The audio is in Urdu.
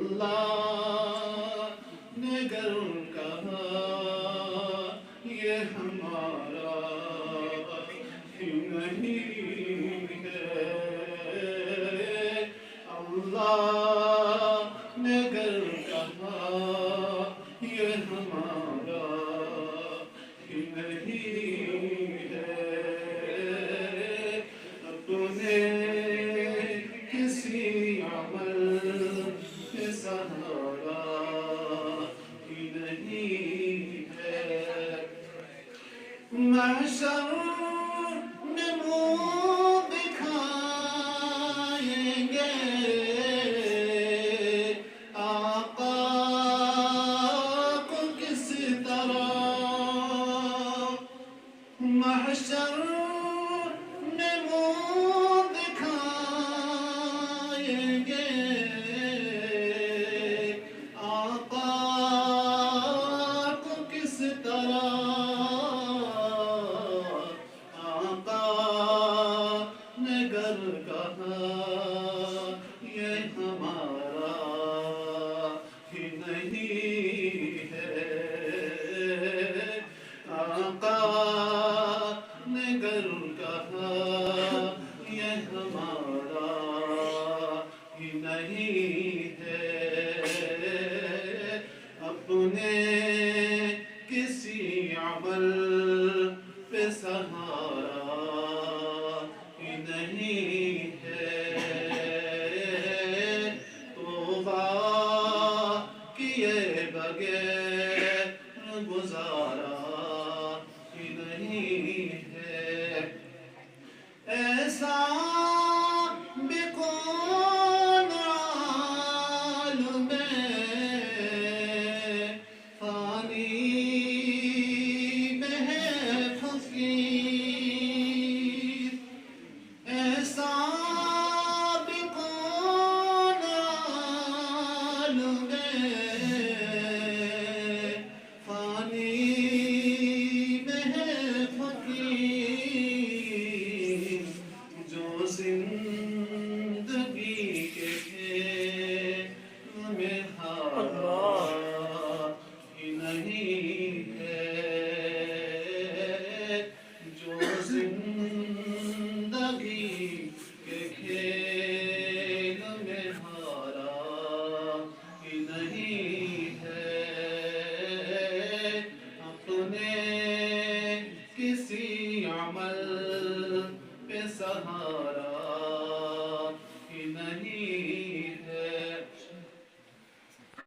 اللہ نے گر کہا یہ ہمارا ہی نہیں ہے، اللہ نے گر کہا یہ ہمارا ہی نہیں ہے، اپنے کسی عمل کے سہارا ہی نہیں ہے، محشر میں منہ دکھائیں گے آقا کو کس طرح، محشر میں منہ دکھائیں گے آقا کو کس طرح، آقا نے گر کہا یہ ہمارا ہی نہیں ہے، آقا نے گر کہا یہ ہمارا ہی نہیں